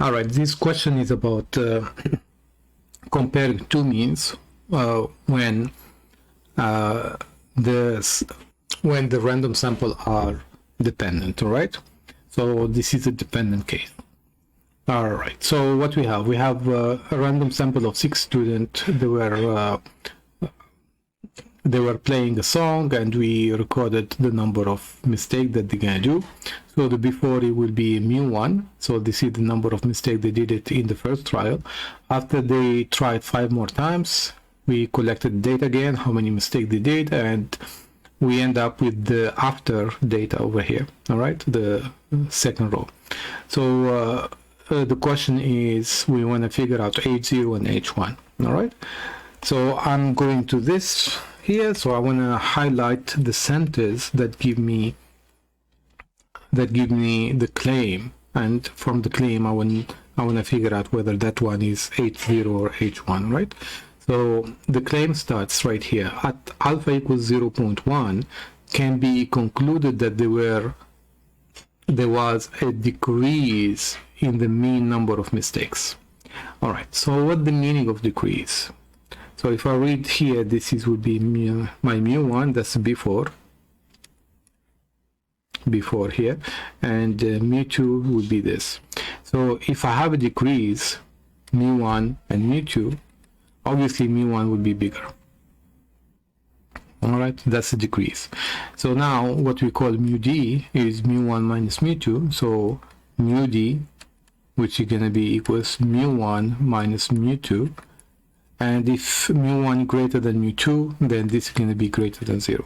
All right, this question is about comparing two means when the random sample are dependent. All right, so this is a dependent case. All right, so what we have a random sample of 6 students. They were playing a song, and we recorded the number of mistakes that they're gonna do. So the before it will be mu1. So this is the number of mistakes they did it in the first trial. After they tried 5 more times, we collected data again, how many mistakes they did, and we end up with the after data over here. All right, the second row. So the question is, we want to figure out H0 and H1. All right, so I'm going to this here. So I want to highlight the centers that give me the claim, and from the claim I want to figure out whether that one is H0 or H1, right? So the claim starts right here at alpha equals 0.1. Can be concluded that there was a decrease in the mean number of mistakes. All right, so what the meaning of decrease? So if I read here, this would be my mu1, that's before here, and mu2 would be this. So if I have a decrease, mu1 and mu2, obviously mu1 would be bigger. All right, that's a decrease. So now what we call mu d is mu1 minus mu2. So mu d, which is going to be equals mu1 minus mu2. And if mu1 greater than mu2, then this is going to be greater than 0.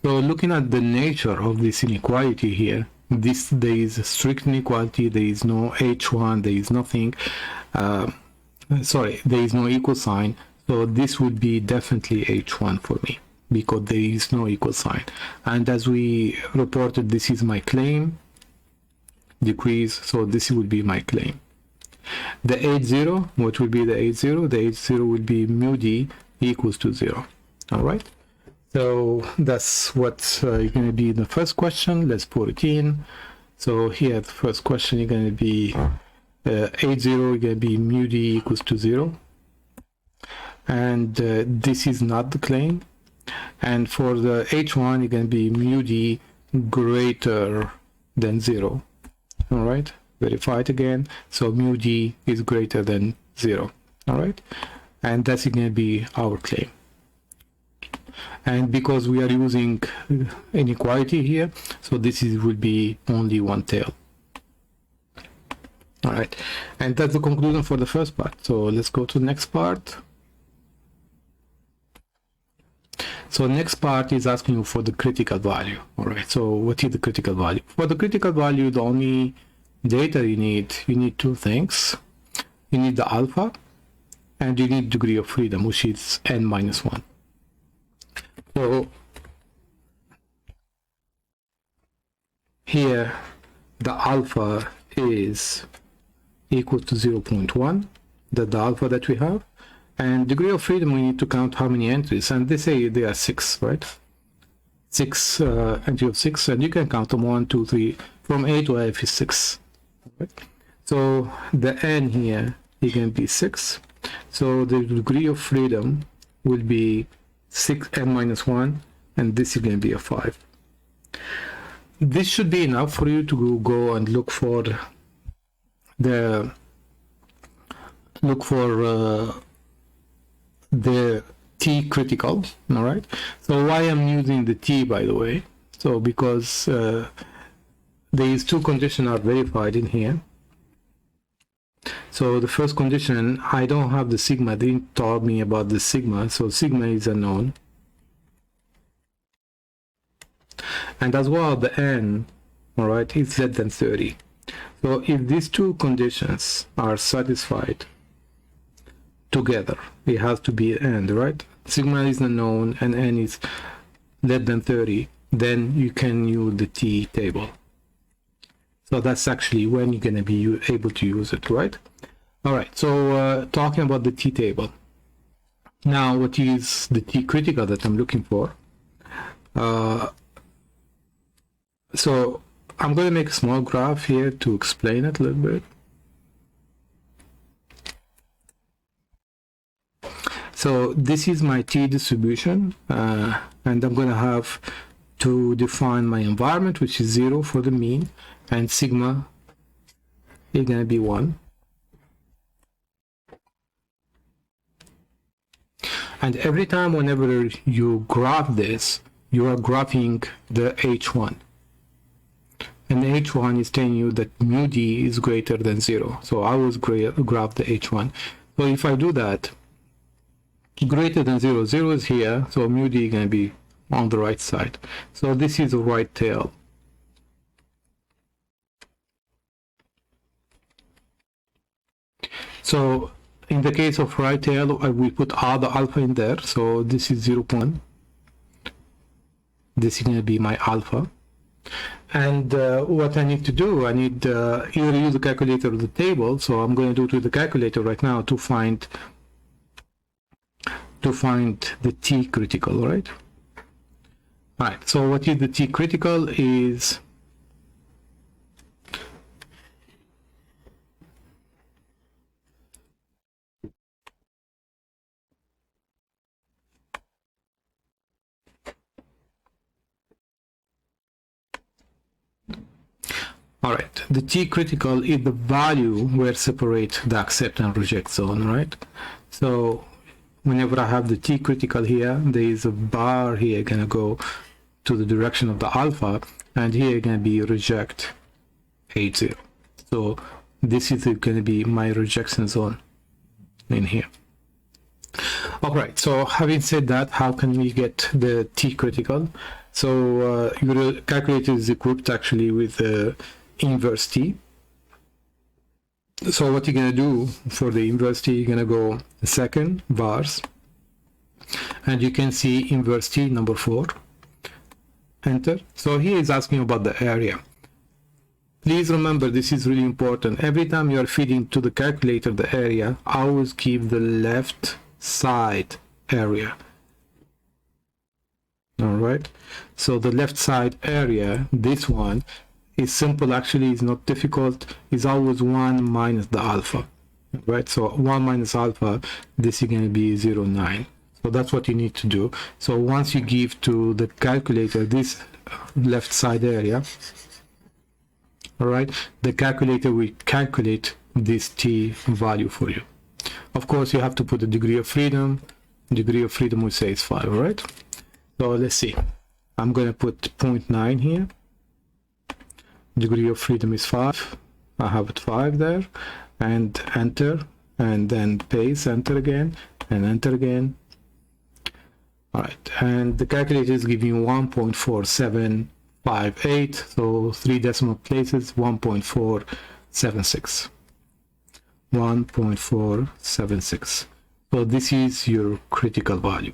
So looking at the nature of this inequality here, there is a strict inequality, there is no h1, there is nothing, there is no equal sign. So this would be definitely h1 for me, because there is no equal sign. And as we reported, this is my claim, decrease, so this would be my claim. The H0, what will be the H0? The H0 will be mu d equals to 0. All right, so that's what's going to be the first question. Let's put it in. So here the first question is going to be H0 is going to be mu d equals to 0, and this is not the claim. And for the H1 it's going to be mu d greater than 0. All right, verify it again. So mu d is greater than 0. All right, and that's going to be our claim. And because we are using inequality here, so this will be only one tail. All right, and that's the conclusion for the first part. So let's go to the next part. So next part is asking you for the critical value. All right, so what is the critical value? For the critical value, the only data you need two things. You need the alpha, and you need degree of freedom, which is n-1. So here the alpha is equal to 0.1, the alpha that we have. And degree of freedom, we need to count how many entries, and they say there are 6, right? 6 entry of 6, and you can count them 1, 2, 3, from A to F is 6. Right? So the n here is going to be 6. So the degree of freedom will be 6n-1, and this is going to be a 5. This should be enough for you to go and look for the T critical. All right, so why I'm using the T, by the way, so because these two conditions are verified in here. So the first condition, I don't have the sigma, they didn't tell me about the sigma, so sigma is unknown. And as well the n, all right, is less than 30. So if these two conditions are satisfied together, it has to be n, right? Sigma is unknown and n is less than 30, then you can use the T table. So that's actually when you're going to be able to use it, right? All right, so talking about the T table. Now, what is the T critical that I'm looking for? So I'm going to make a small graph here to explain it a little bit. So this is my t distribution, and I'm going to have to define my environment, which is 0 for the mean, and sigma is going to be 1. And every time whenever you graph this, you are graphing the h1. And the h1 is telling you that mu d is greater than 0. So I always graph the h1. So if I do that, greater than 0, 0 is here, so mu d is going to be on the right side. So this is a right tail. So in the case of right tail, we put all the alpha in there. So this is 0.1. This is going to be my alpha. And what I need to do, I need either use the calculator or the table. So I'm going to do it with the calculator right now to find the t critical, right? All right. So what is the t critical is all right. The t critical is the value where separate the accept and reject zone, right? So whenever I have the t critical here, there is a bar here gonna go to the direction of the alpha, and here gonna be reject h0. So this is gonna be my rejection zone in here. All right. So having said that, how can we get the t critical? So your calculator is equipped actually with inverse t. So what you're going to do for the inverse t, you're going to go second bars, and you can see inverse t number 4. Enter. So here is asking about the area. Please remember, this is really important. Every time you are feeding to the calculator the area, always keep the left side area. All right. So the left side area, this one, is simple, actually is not difficult, is always 1 minus the alpha, right? So 1 minus alpha, this is going to be 0.9. So that's what you need to do. So once you give to the calculator this left side area, all right, the calculator will calculate this t value for you. Of course, you have to put the degree of freedom. Degree of freedom we say is 5, right? So let's see. I'm going to put 0.9 here. Degree of freedom is 5. I have it 5 there, and enter, and then paste, enter again, and enter again. All right, and the calculator is giving 1.4758, so 3 decimal places, 1.476. 1.476. So this is your critical value.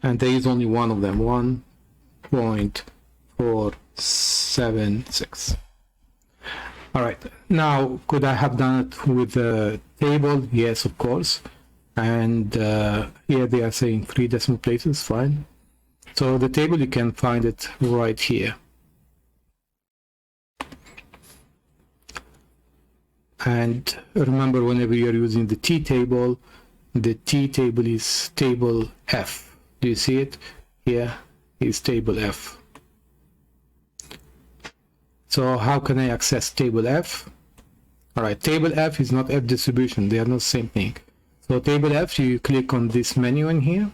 And there is only one of them, 1.476. All right, now could I have done it with the table? Yes, of course. And here they are saying 3 decimal places, fine. So the table, you can find it right here. And remember, whenever you're using the T table is table F. Do you see it? Here is table F. So how can I access table F? All right, table F is not F distribution. They are not the same thing. So table F, you click on this menu in here,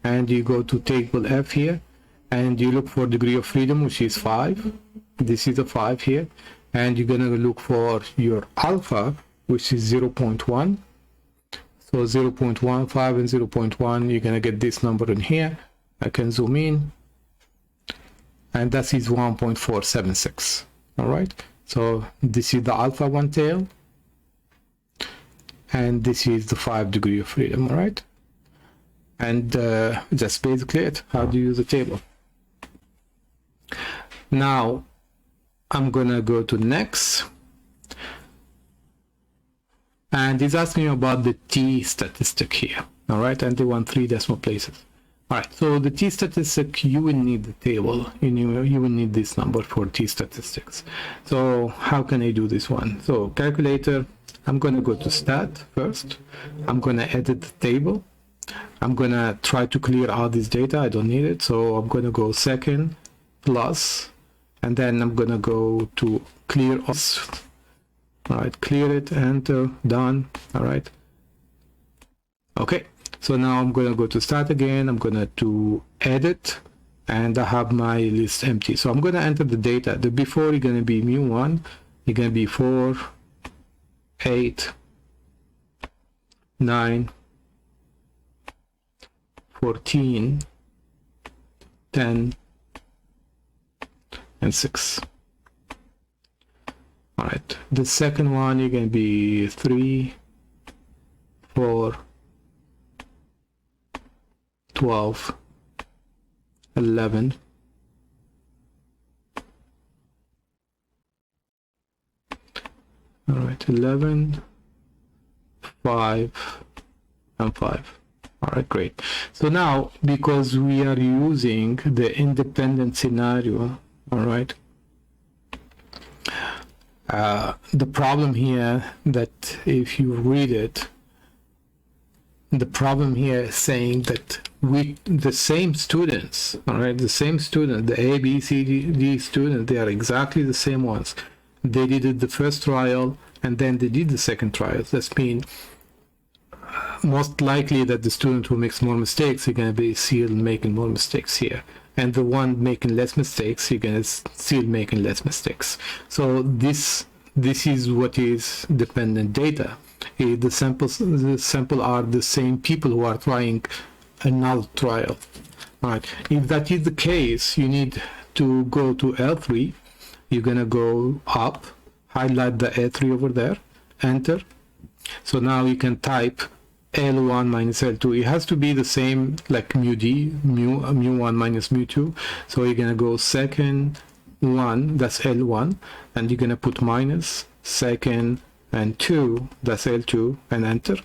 and you go to table F here, and you look for degree of freedom, which is 5. This is a 5 here. And you're gonna look for your alpha, which is 0.1. So 0.15 and 0.1, you're gonna get this number in here. I can zoom in, and that is 1.476. All right, so this is the alpha one tail, and this is the 5 degree of freedom. All right, and that's basically it. How do you use the table? Now I'm gonna go to next, and it's asking me about the t statistic here. All right, and they want 3 decimal places. All right, so the t statistic, you will need the table. You will need this number for t statistics. So how can I do this one? So calculator, I'm going to go to stat first. I'm going to edit the table. I'm going to try to clear all this data. I don't need it. So I'm going to go second plus, and then I'm going to go to clear all. All right, clear it, enter, done. All right. Okay. So now I'm going to go to start again. I'm going to edit, and I have my list empty. So I'm going to enter the data. The before is going to be mu1, it's going to be 4, 8, 9, 14, 10, and 6. All right. The second one is going to be 3, 4, 12, 11, all right, 11, 5, and 5. All right, great. So now, because we are using the independent scenario, all right, the problem here that if you read it, the problem here is saying that the same students, all right, the same student, the A, B, C, D student, they are exactly the same ones. They did the first trial and then they did the second trial. That means most likely that the student who makes more mistakes, you're going to be still making more mistakes here. And the one making less mistakes, you're going to still making less mistakes. So this is what is dependent data. The sample are the same people who are trying another trial. All right. If that is the case, you need to go to L3. You're going to go up, highlight the L3 over there, enter. So now you can type L1 minus L2. It has to be the same like mu D, mu1 minus mu2. So you're going to go second 1, that's L1, and you're going to put minus second and 2, that's L2, and enter.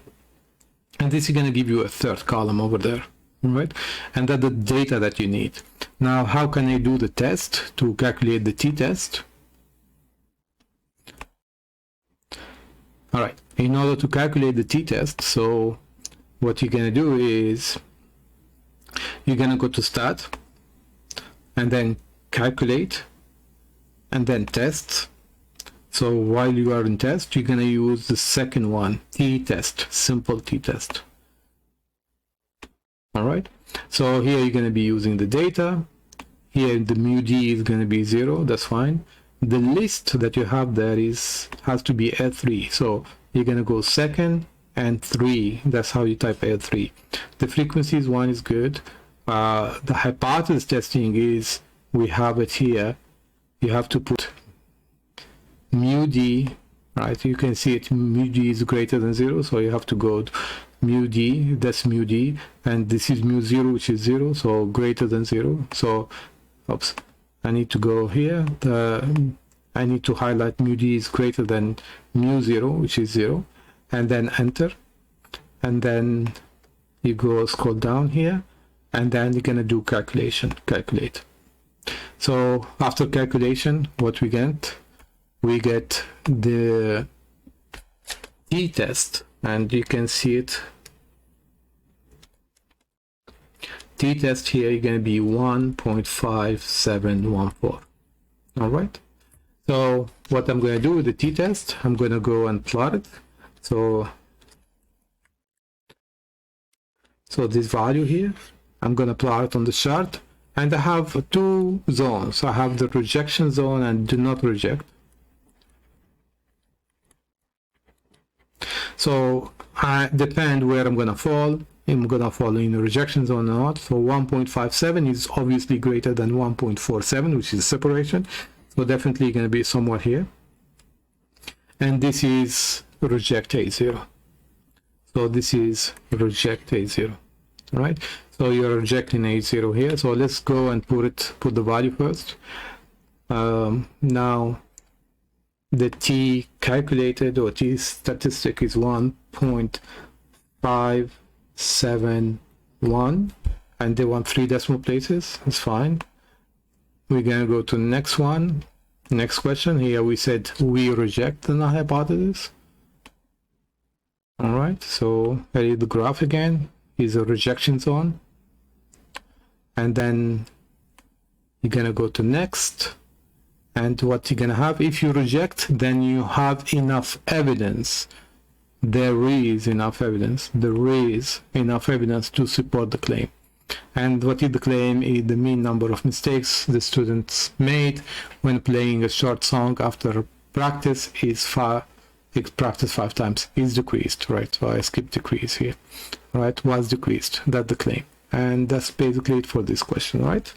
And this is going to give you a third column over there, right? And that's the data that you need. Now, how can I do the test to calculate the t-test? All right, in order to calculate the t-test, so what you're going to do is you're going to go to stat and then calculate and then test. So while you are in test, you're going to use the second one, t-test, simple t-test. All right. So here you're going to be using the data. Here the mu d is going to be 0. That's fine. The list that you have there has to be L3. So you're going to go second and 3. That's how you type L3. The frequencies 1 is good. The hypothesis testing is we have it here. You have to put mu d, right? You can see it, mu d is greater than 0, so you have to go to mu d, that's mu d, and this is mu 0, which is 0, so greater than 0. So oops, I need to go here, I need to highlight mu d is greater than mu 0, which is 0, and then enter, and then you go scroll down here, and then you're gonna do calculate. So after calculation, what we get the t-test, and you can see it. T-test here is going to be 1.5714. All right. So what I'm going to do with the t-test, I'm going to go and plot it. So this value here, I'm going to plot it on the chart, and I have two zones. I have the rejection zone and do not reject. So I depend where I'm going to fall. I'm going to fall in the rejection zone or not. So 1.57 is obviously greater than 1.47, which is separation. So definitely going to be somewhere here. And this is reject A0. So this is reject A0. All right. So you're rejecting A0 here. So let's go and put the value first. Now the t calculated or t statistic is 1.571, and they want 3 decimal places. It's fine. We're gonna go to the next one. Next question. Here we said we reject the null hypothesis. All right, so I read the graph again. Is a rejection zone, and then you're gonna go to next, and what you're gonna have, if you reject, then you have enough evidence. There is enough evidence to support the claim. And what is the claim? Is the mean number of mistakes the students made when playing a short song after practice is practice 5 times is decreased, right? So I skipped decrease here, right? Was decreased. That's the claim, and that's basically it for this question, right?